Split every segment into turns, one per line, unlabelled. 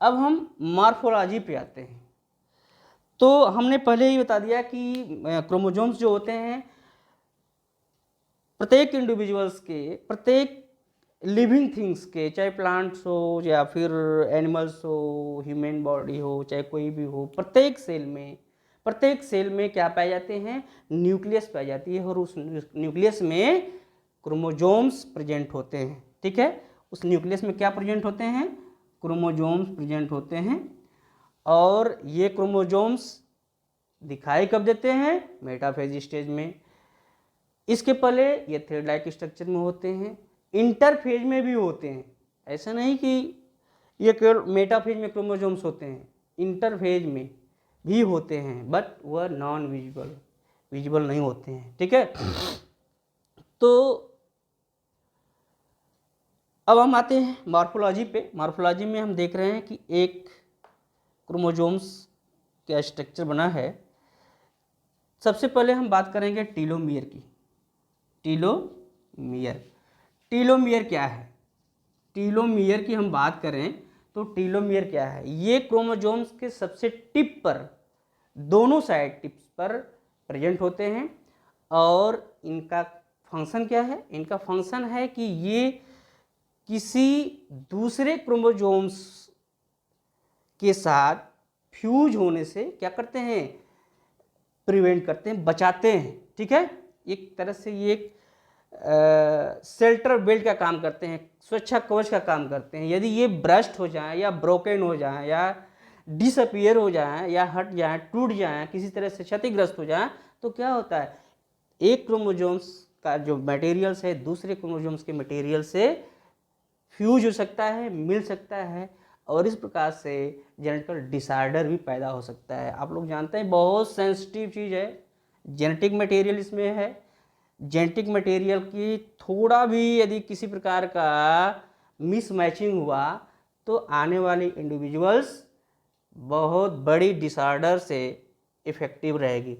अब हम मॉर्फोलॉजी पे आते हैं। तो हमने पहले ही बता दिया कि क्रोमोसोम्स जो होते हैं प्रत्येक इंडिविजुअल्स के, प्रत्येक लिविंग थिंग्स के, चाहे प्लांट्स हो या फिर एनिमल्स हो, ह्यूमन बॉडी हो, चाहे कोई भी हो, प्रत्येक सेल में क्या पाए जाते हैं, न्यूक्लियस पाई जाती है और उस न्यूक्लियस में क्रोमोसोम्स प्रेजेंट होते हैं। ठीक है, उस न्यूक्लियस में क्या प्रेजेंट होते हैं, क्रोमोसोम्स प्रेजेंट होते हैं। और ये क्रोमोसोम्स दिखाई कब देते हैं, मेटाफेज स्टेज में। इसके पहले ये थ्रेड लाइक स्ट्रक्चर में होते हैं, इंटरफेज में भी होते हैं। ऐसा नहीं कि ये केवल मेटाफेज में क्रोमोसोम्स होते हैं, इंटरफेज में भी होते हैं, बट वह नॉन विजिबल नहीं होते हैं। ठीक है, तो अब हम आते हैं मॉर्फोलॉजी पे। मॉर्फोलॉजी में हम देख रहे हैं कि एक क्रोमोसोम्स का स्ट्रक्चर बना है। सबसे पहले हम बात करेंगे टीलोमियर की। टीलोमियर क्या है, टीलोमियर की हम बात करें तो टीलोमियर क्या है, ये क्रोमोसोम्स के सबसे टिप पर, दोनों साइड टिप्स पर प्रेजेंट होते हैं। और इनका फंक्शन क्या है, इनका फंक्शन है कि ये किसी दूसरे क्रोमोसोम्स के साथ फ्यूज होने से क्या करते हैं, प्रिवेंट करते हैं, बचाते हैं। ठीक है, एक तरह से ये एक शेल्टर बेल्ट का काम करते हैं, सुरक्षा कवच का काम करते हैं। यदि ये ब्रस्ट हो जाए या ब्रोकन हो जाए या डिसअपियर हो जाए या हट जाए, टूट जाए, किसी तरह से क्षतिग्रस्त हो जाए, तो क्या होता है, एक क्रोमोसोम्स का जो मटेरियल्स है दूसरे क्रोमोसोम्स के मटेरियल से फ्यूज हो सकता है, मिल सकता है, और इस प्रकार से जेनेटिकल डिसऑर्डर भी पैदा हो सकता है। आप लोग जानते हैं बहुत सेंसिटिव चीज़ है जेनेटिक मटेरियल, इसमें है जेनेटिक मटेरियल की थोड़ा भी यदि किसी प्रकार का मिसमैचिंग हुआ तो आने वाली इंडिविजुअल्स बहुत बड़ी डिसऑर्डर से इफेक्टिव रहेगी।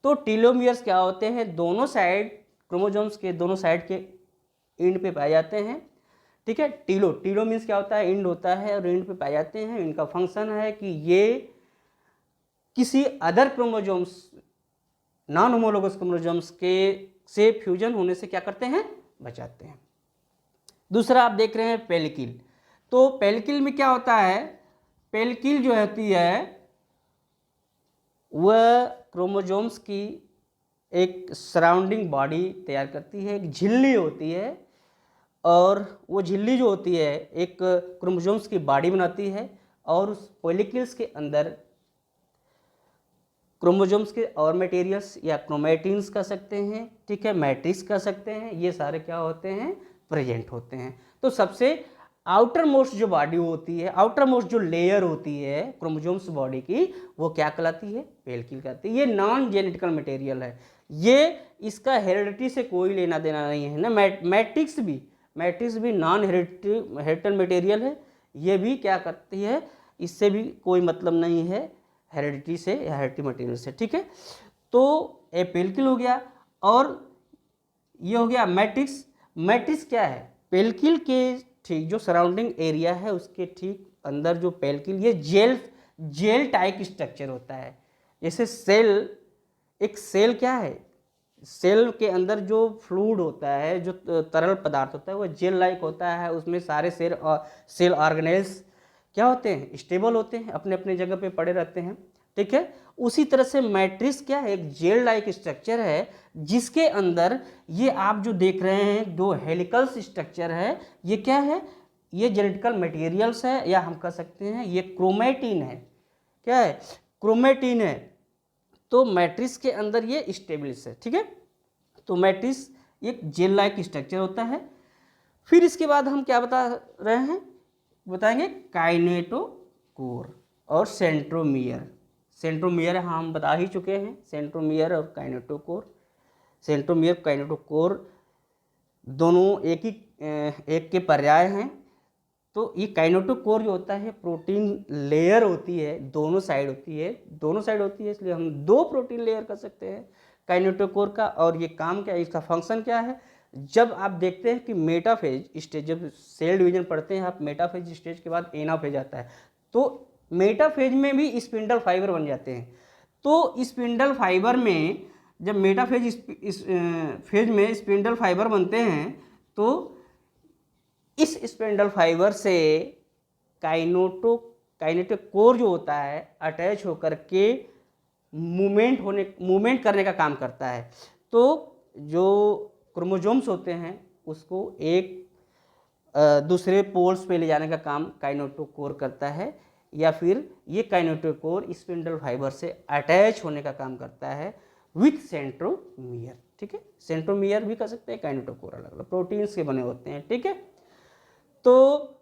तो टीलोमियर्स क्या होते हैं, दोनों साइड क्रोमोसोम्स के दोनों साइड के एंड पे पाए जाते हैं। ठीक है, टीलो मीन्स क्या होता है, एंड होता है, और एंड पे पाए जाते हैं। इनका फंक्शन है कि ये किसी other chromosomes, non homologous chromosomes के से फ्यूजन होने से क्या करते हैं, बचाते हैं। दूसरा आप देख रहे हैं पेलिकिल। तो पेलिकिल में क्या होता है, पेलिकिल जो होती है वह क्रोमोसोम्स की एक सराउंडिंग बॉडी तैयार करती है, एक झिल्ली होती है, और वो झिल्ली जो होती है एक क्रोमोसोम्स की बॉडी बनाती है, और उस पेलिकल्स के अंदर क्रोमोसोम्स के और मटेरियल्स या क्रोमेटिन्स कह सकते हैं, ठीक है, मैट्रिक्स कह सकते हैं, ये सारे क्या होते हैं, प्रेजेंट होते हैं। तो सबसे आउटर मोस्ट जो बॉडी होती है, आउटर मोस्ट जो लेयर होती है क्रोमोसोम्स बॉडी की, वो क्या कहलाती है, पेलिकल कहलाती है। ये नॉन जेनेटिकल मटेरियल है, ये इसका हेरिडिटी से कोई लेना देना नहीं है ना। मैट्रिक्स भी नॉन हेरिडिटल मटेरियल है, ये भी क्या करती है, इससे भी कोई मतलब नहीं है हेरिडिटी से या हेरिडिटी मटेरियल से। ठीक है, तो ये पेलिकल हो गया, और ये हो गया मैट्रिक्स। मैट्रिक्स क्या है, पेलिकल के ठीक जो सराउंडिंग एरिया है उसके ठीक अंदर जो पेलिकल, ये जेल टाइप स्ट्रक्चर होता है। जैसे सेल, एक सेल क्या है, सेल के अंदर जो फ्लूइड होता है, जो तरल पदार्थ होता है, वो जेल लाइक होता है। उसमें सारे सेल ऑर्गेनेल्स क्या होते हैं, स्टेबल होते हैं, अपने अपने जगह पे पड़े रहते हैं। ठीक है, उसी तरह से मैट्रिक्स क्या है, एक जेल लाइक स्ट्रक्चर है, जिसके अंदर ये आप जो देख रहे हैं दो हेलिकल्स स्ट्रक्चर है, ये क्या है, ये जेनेटिकल मटेरियल्स है, या हम कह सकते हैं ये क्रोमेटिन है। क्या है, क्रोमेटिन है। तो मैट्रिक्स के अंदर ये स्टेबलिश है। ठीक है, तो मैट्रिक्स एक जेल लाइक स्ट्रक्चर होता है। फिर इसके बाद हम क्या बता रहे हैं, बताएंगे काइनेटोकोर और सेंट्रोमियर। सेंट्रोमियर हम बता ही चुके हैं, सेंट्रोमियर और काइनेटोकोर। सेंट्रोमियर काइनेटोकोर दोनों एक के पर्याय हैं। तो ये काइनेटोकोर जो होता है प्रोटीन लेयर होती है, दोनों साइड होती है, इसलिए हम दो प्रोटीन लेयर कर सकते हैं काइनेटोकोर का। और ये काम क्या है, इसका फंक्शन क्या है, जब आप देखते हैं कि मेटाफेज स्टेज, जब सेल डिवीजन पढ़ते हैं आप, मेटाफेज स्टेज के बाद एनाफेज आता है, तो मेटाफेज में भी स्पिंडल फाइबर बन जाते हैं। तो स्पिंडल फाइबर में जब मेटाफेज इस फेज में स्पिंडल फाइबर बनते हैं तो इस स्पिंडल फाइबर से काइनेटिक कोर जो होता है अटैच होकर के मूवमेंट करने का काम करता है। तो जो क्रोमोसोम्स होते हैं उसको एक दूसरे पोल्स पे ले जाने का काम काइनेटिक कोर करता है, या फिर ये काइनेटिक कोर स्पिंडल फाइबर से अटैच होने का काम करता है विथ सेंट्रोमियर। ठीक है, सेंट्रोमियर भी कर सकते हैं, काइनेटिक कोर अलग अलग प्रोटीन्स के बने होते हैं। ठीक है, तो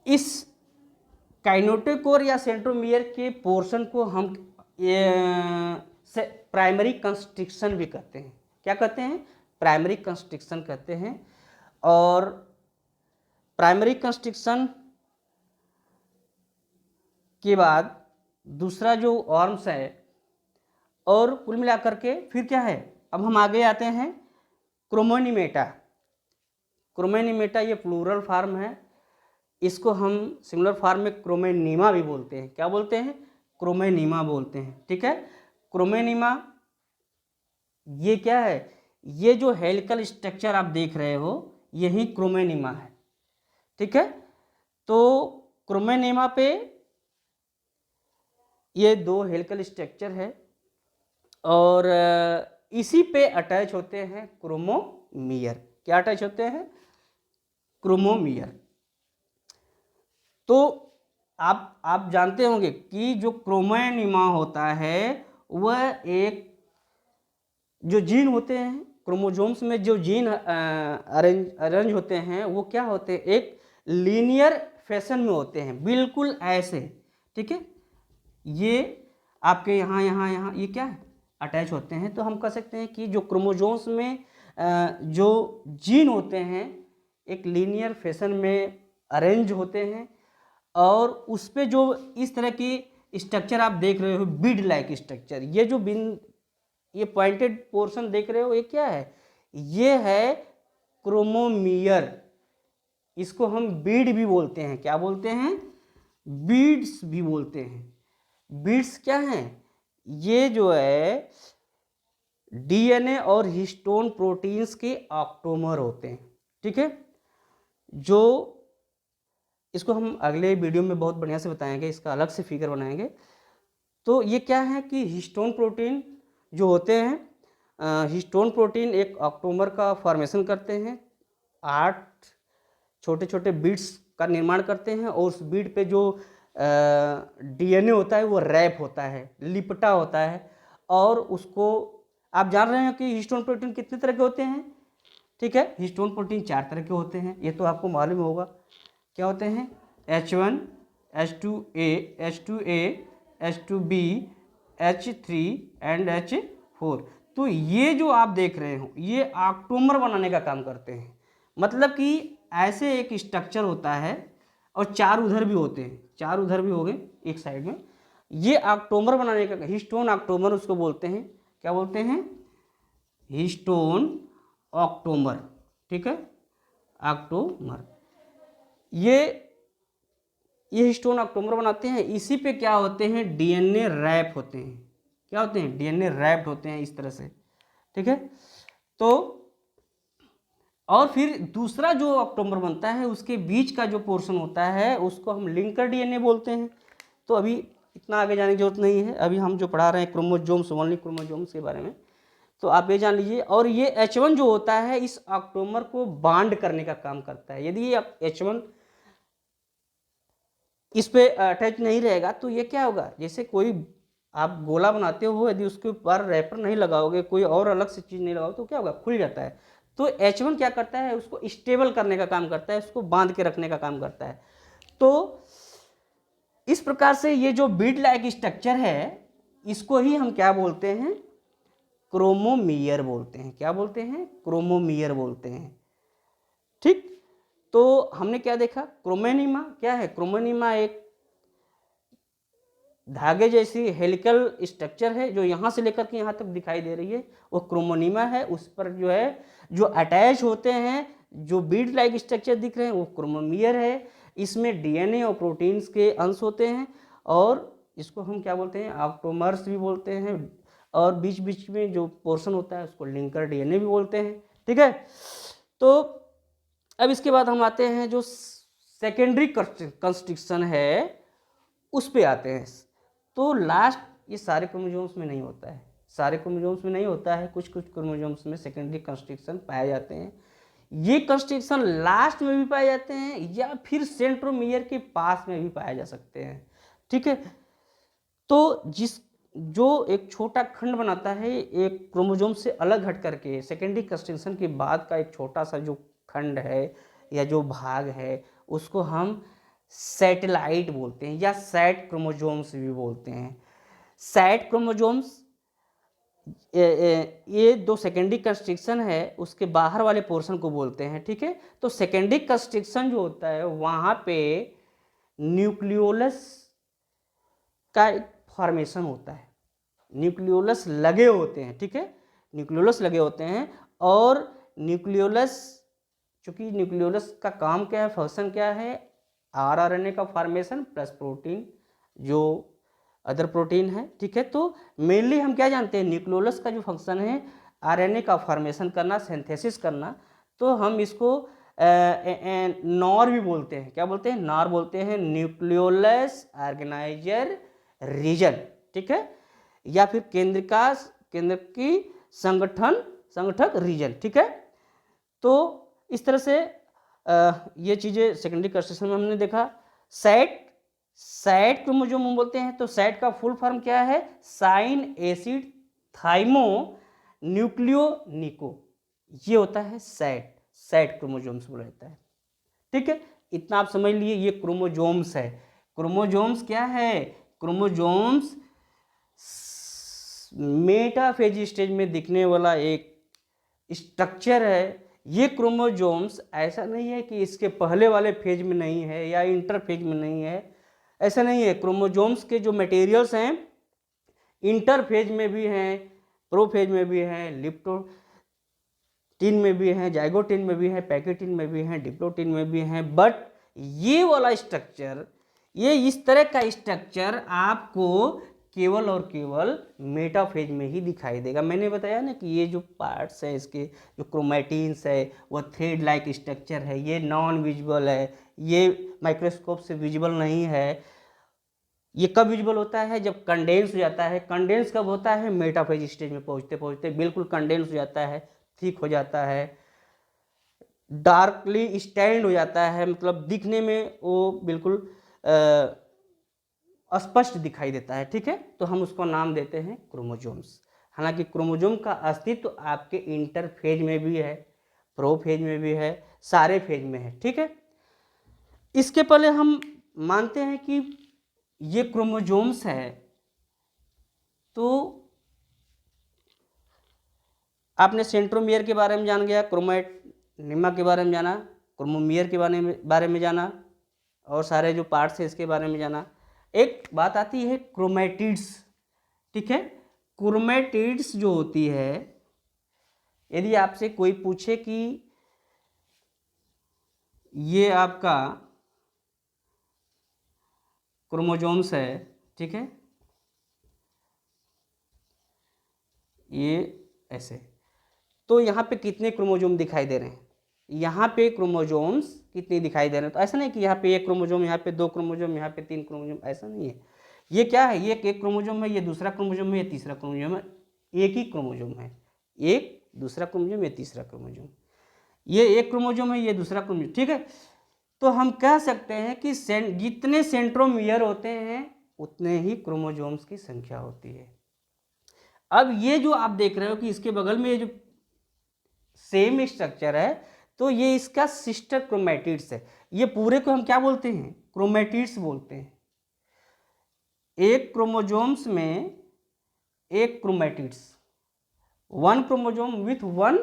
इस काइनेटिक कोर या सेंट्रोमियर के पोर्शन को हम प्राइमरी कंस्ट्रिक्शन भी कहते हैं। क्या कहते हैं? प्राइमरी कंस्ट्रिक्शन कहते हैं। और प्राइमरी कंस्ट्रिक्शन के बाद दूसरा जो आर्म्स है, और कुल मिलाकर के फिर क्या है, अब हम आगे आते हैं क्रोमोनीमेटा। क्रोमोनीमेटा ये प्लूरल फॉर्म है, इसको हम सिंगुलर फॉर्म में क्रोमेनीमा भी बोलते हैं। क्या बोलते हैं? क्रोमेनीमा बोलते हैं। ठीक है, क्रोमेनीमा ये क्या है? ये जो हेलिकल स्ट्रक्चर आप देख रहे हो यही क्रोमेनीमा है। ठीक है, तो क्रोमेनीमा पे ये दो हेलिकल स्ट्रक्चर है और इसी पे अटैच होते हैं क्रोमोमियर। क्या अटैच होते हैं? क्रोमोमियर। तो आप जानते होंगे कि जो क्रोमेनीमा होता है वह एक जो जीन होते हैं क्रोमोसोम्स में, जो जीन अरेंज होते हैं वो क्या होते हैं? एक लीनियर फैशन में होते हैं, बिल्कुल ऐसे। ठीक है, ये आपके यहाँ यहाँ यहाँ ये क्या है? अटैच होते हैं। तो हम कह सकते हैं कि जो क्रोमोसोम्स में जो जीन होते हैं एक लीनियर फैशन में अरेंज होते हैं, और उस पे जो इस तरह की स्ट्रक्चर आप देख रहे हो बीड लाइक स्ट्रक्चर, ये जो ये पॉइंटेड पोर्शन देख रहे हो ये क्या है? ये है क्रोमोमियर। इसको हम बीड भी बोलते हैं। क्या बोलते हैं? बीड्स भी बोलते हैं। बीड्स क्या हैं? ये जो है डीएनए और हिस्टोन प्रोटीन्स के ऑक्टोमर होते हैं। ठीक है, जो इसको हम अगले वीडियो में बहुत बढ़िया से बताएंगे, इसका अलग से फिगर बनाएंगे। तो ये क्या है कि हिस्टोन प्रोटीन जो होते हैं, हिस्टोन प्रोटीन एक ऑक्टोमर का फॉर्मेशन करते हैं, 8 छोटे छोटे बीड्स का निर्माण करते हैं, और उस बीड पे जो डीएनए होता है वो रैप होता है, लिपटा होता है। और उसको आप जान रहे हैं कि हिस्टोन प्रोटीन कितने तरह के होते हैं? ठीक है, हिस्टोन प्रोटीन 4 तरह के होते हैं, ये तो आपको मालूम होगा। क्या होते हैं? H1, H2A, H2A, H2B, H3 and H4। तो ये जो आप देख रहे हो ये ऑक्टोमर बनाने का काम करते हैं। मतलब कि ऐसे एक स्ट्रक्चर होता है और 4 उधर भी होते हैं, 4 उधर भी हो गए एक साइड में, ये ऑक्टोमर बनाने का हिस्टोन ऑक्टोमर उसको बोलते हैं। क्या बोलते हैं? Histone octamer. ठीक है, ऑक्टोमर ये हिस्टोन ऑक्टोमर बनाते हैं। इसी पे क्या होते हैं? डीएनए रैप होते हैं। क्या होते हैं? डीएनए रैप्ड होते हैं इस तरह से। ठीक है, तो और फिर दूसरा जो ऑक्टोमर बनता है उसके बीच का जो पोर्शन होता है उसको हम लिंकर डीएनए बोलते हैं। तो अभी इतना आगे जाने की जरूरत नहीं है, अभी हम जो पढ़ा रहे हैं क्रोमोसोम्स, ओनली क्रोमोसोम्स के बारे में, तो आप ये जान लीजिए। और ये H1 जो होता है इस ऑक्टोमर को बांड करने का काम करता है। यदि ये H1 इस पे अटैच नहीं रहेगा तो ये क्या होगा? जैसे कोई आप गोला बनाते हो, यदि उसके ऊपर रैपर नहीं लगाओगे, कोई और अलग से चीज़ नहीं लगाओगे तो क्या होगा? खुल जाता है। तो H1 क्या करता है? उसको स्टेबल करने का काम करता है, उसको बांध के रखने का काम करता है। तो इस प्रकार से ये जो बीड लाइक स्ट्रक्चर है इसको ही हम क्या बोलते हैं? क्रोमोमियर बोलते हैं। क्या बोलते हैं? क्रोमोमियर बोलते हैं। ठीक, तो हमने क्या देखा? क्रोमेनीमा क्या है? क्रोमेनीमा एक धागे जैसी हेलिकल स्ट्रक्चर है जो यहाँ से लेकर के यहाँ तक दिखाई दे रही है, वो क्रोमोनीमा है। उस पर जो है जो अटैच होते हैं, जो बीड लाइक स्ट्रक्चर दिख रहे हैं वो क्रोमोमियर है। इसमें डीएनए और प्रोटीन्स के अंश होते हैं, और इसको हम क्या बोलते हैं, ऑप्टोमर्स भी बोलते हैं, और बीच बीच में जो पोर्शन होता है उसको लिंकर डीएनए भी बोलते हैं। ठीक है, तो अब इसके बाद हम आते हैं जो सेकेंडरी कंस्ट्रक्शन है उस पे आते हैं। तो लास्ट ये सारे क्रोमोसोम्स में नहीं होता है, सारे क्रोमोसोम्स में नहीं होता है, कुछ कुछ क्रोमोसोम्स में सेकेंडरी कंस्ट्रक्शन पाए जाते हैं। ये कंस्ट्रक्शन लास्ट में भी पाए जाते हैं या फिर सेंट्रोमियर के पास में भी पाए जा सकते हैं। ठीक है, तो जो एक छोटा खंड बनाता है एक क्रोमोसोम से अलग हट करके, सेकेंडरी कंस्ट्रक्शन के बाद का एक छोटा सा जो खंड है या जो भाग है उसको हम सैटेलाइट बोलते हैं या सैट क्रोमोसोम्स भी बोलते हैं। सैट क्रोमोसोम्स ये दो सेकेंडरी कंस्ट्रक्शन है उसके बाहर वाले पोर्शन को बोलते हैं। ठीक है, तो सेकेंडरी कंस्ट्रक्शन जो होता है वहाँ पे न्यूक्लियोलस का फॉर्मेशन होता है, न्यूक्लियोलस लगे होते हैं। ठीक है, न्यूक्लियोलस लगे होते हैं, और न्यूक्लियोलस, चूंकि न्यूक्लियोलस का काम क्या है, फंक्शन क्या है, आरएनए का फॉर्मेशन प्लस प्रोटीन जो अदर प्रोटीन है। ठीक है, तो मेनली हम क्या जानते हैं, न्यूक्लियोलस का जो फंक्शन है आरएनए का फॉर्मेशन करना, सिंथेसिस करना, तो हम इसको नॉर भी बोलते हैं। क्या बोलते हैं, नॉर बोलते हैं, न्यूक्लियोलस ऑर्गेनाइजर रीजन। ठीक है, या फिर केंद्र की संगठक रीजन। ठीक है, तो इस तरह से ये चीज़ें सेकेंडरी कंस्ट्रक्शन में हमने देखा। सैट क्रोमोसोम हम बोलते हैं, तो सैट का फुल फॉर्म क्या है, साइन एसिड थाइमो न्यूक्लियोनिको, ये होता है सैट क्रोमोसोम्स बोला जाता है। ठीक है, इतना आप समझ लिए, ये क्रोमोसोम्स है। क्रोमोसोम्स क्या है, क्रोमोसोम्स मेटाफेज स्टेज में दिखने वाला एक स्ट्रक्चर है। ये क्रोमोसोम्स ऐसा नहीं है कि इसके पहले वाले फेज में नहीं है या इंटर फेज में नहीं है, ऐसा नहीं है। क्रोमोसोम्स के जो मटेरियल्स हैं इंटर फेज में भी हैं, प्रो फेज में भी हैं, लिप्टोटिन में भी हैं, जाइगोटिन में भी हैं, पैकेटिन में भी हैं, डिप्लोटिन में भी हैं, बट ये वाला स्ट्रक्चर, ये इस तरह का स्ट्रक्चर आपको केवल और केवल मेटाफेज में ही दिखाई देगा। मैंने बताया ना कि ये जो पार्ट्स हैं इसके, जो क्रोमैटिन्स है वो थ्रेड लाइक स्ट्रक्चर है, ये नॉन विजिबल है, ये माइक्रोस्कोप से विजिबल नहीं है। ये कब विजिबल होता है, जब कंडेंस हो जाता है। कंडेंस कब होता है, मेटाफेज स्टेज में पहुंचते पहुंचते बिल्कुल कंडेंस हो जाता है, थिक हो जाता है, डार्कली स्टैंड हो जाता है, मतलब दिखने में वो बिल्कुल स्पष्ट दिखाई देता है। ठीक है, तो हम उसको नाम देते हैं क्रोमोसोम्स। हालांकि क्रोमोसोम का अस्तित्व आपके इंटरफेज में भी है, प्रोफेज में भी है, सारे फेज में है। ठीक है, इसके पहले हम मानते हैं कि ये क्रोमोसोम्स है, तो आपने सेंट्रोमियर के बारे में जान गया, क्रोमैटिनिमा के बारे में जाना, क्रोमोमियर के बारे में जाना, और सारे जो पार्ट्स हैं इसके बारे में जाना। एक बात आती है क्रोमैटिड्स। ठीक है, क्रोमैटिड्स जो होती है, यदि आपसे कोई पूछे कि ये आपका क्रोमोसोम्स है, ठीक है, ये ऐसे, तो यहाँ पे कितने क्रोमोसोम दिखाई दे रहे हैं, यहाँ पे क्रोमोसोम्स कितने दिखाई दे रहे हैं, तो ऐसा नहीं कि यहाँ पे एक क्रोमोसोम, यहाँ पे दो क्रोमोसोम, यहाँ पे तीन क्रोमोसोम, ऐसा नहीं है। ये क्या है, ये एक क्रोमोसोम है, ये दूसरा क्रोमोसोम है, ये तीसरा क्रोमोसोम है, एक ही क्रोमोसोम है, एक दूसरा क्रोमोसोम, ये तीसरा क्रोमोसोम, ये एक क्रोमोसोम है, ये दूसरा क्रोमोसोम। ठीक है, तो हम कह सकते हैं कि जितने सेंट्रोमियर होते हैं उतने ही क्रोमोसोम्स की संख्या होती है। अब ये जो आप देख रहे हो कि इसके बगल में ये जो सेम स्ट्रक्चर है, तो ये इसका सिस्टर क्रोमैटिड्स है। ये पूरे को हम क्या बोलते हैं, क्रोमैटिड्स बोलते हैं। एक क्रोमोसोम्स में एक chromatids, one chromosome with one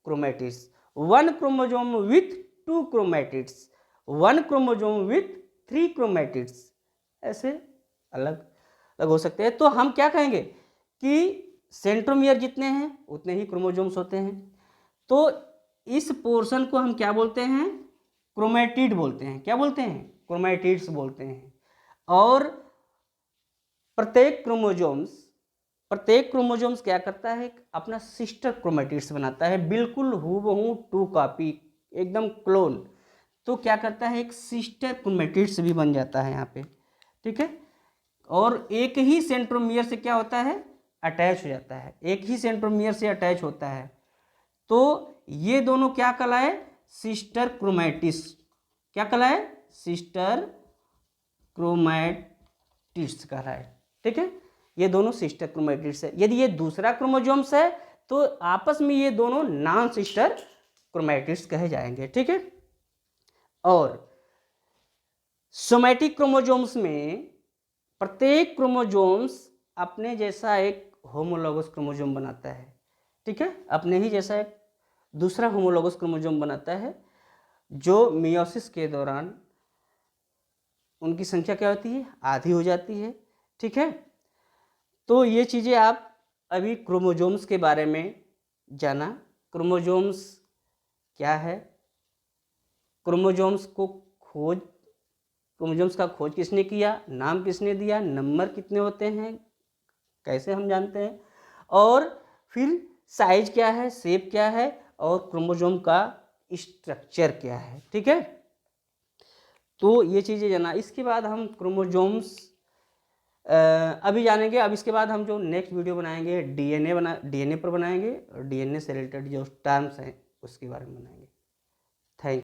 chromatids, one chromosome with to chromatids, one chromosome with three chromatids, ऐसे अलग अलग हो सकते हैं। तो हम क्या कहेंगे कि सेंट्रोमियर जितने हैं उतने ही क्रोमोसोम्स होते हैं। तो इस पोर्शन को हम क्या बोलते हैं, क्रोमैटिड बोलते हैं। क्या बोलते हैं, क्रोमैटिड्स बोलते हैं। और प्रत्येक क्रोमोजोम्स क्या करता है, अपना सिस्टर क्रोमैटिड्स बनाता है, बिल्कुल हूबहू टू कॉपी, एकदम क्लोन। तो क्या करता है, एक सिस्टर क्रोमैटिड्स भी बन जाता है यहाँ पे, ठीक है। और एक ही सेंट्रोमियर से क्या होता है, अटैच हो जाता है, एक ही सेंट्रोमियर से अटैच होता है। तो ये दोनों क्या कहलाए, सिस्टर क्रोमैटिड्स। क्या कहलाए, सिस्टर क्रोमैटिड्स कहलाए, ठीक है। ये दोनों सिस्टर क्रोमैटिड्स है। यदि ये दूसरा क्रोमोजोम्स है तो आपस में ये दोनों नॉन सिस्टर क्रोमैटिड्स कहे जाएंगे, ठीक है। और सोमैटिक क्रोमोजोम्स में प्रत्येक क्रोमोजोम्स अपने जैसा एक होमोलॉगस क्रोमोजोम बनाता है, ठीक है, अपने ही जैसा एक दूसरा होमोलॉगस क्रोमोजोम बनाता है, जो मियोसिस के दौरान उनकी संख्या क्या होती है, आधी हो जाती है, ठीक है। तो ये चीज़ें आप अभी क्रोमोजोम्स के बारे में जाना। क्रोमोजोम्स क्या है, क्रोमोजोम्स का खोज किसने किया, नाम किसने दिया, नंबर कितने होते हैं, कैसे हम जानते हैं, और फिर साइज क्या है, शेप क्या है, और क्रोमोजोम का स्ट्रक्चर क्या है, ठीक है। तो ये चीज़ें जाना। इसके बाद हम क्रोमोजोम्स अभी जानेंगे। अब इसके बाद हम जो नेक्स्ट वीडियो बनाएंगे डीएनए पर बनाएंगे, और डीएनए से रिलेटेड जो टर्म्स हैं उसके बारे में बनाएंगे।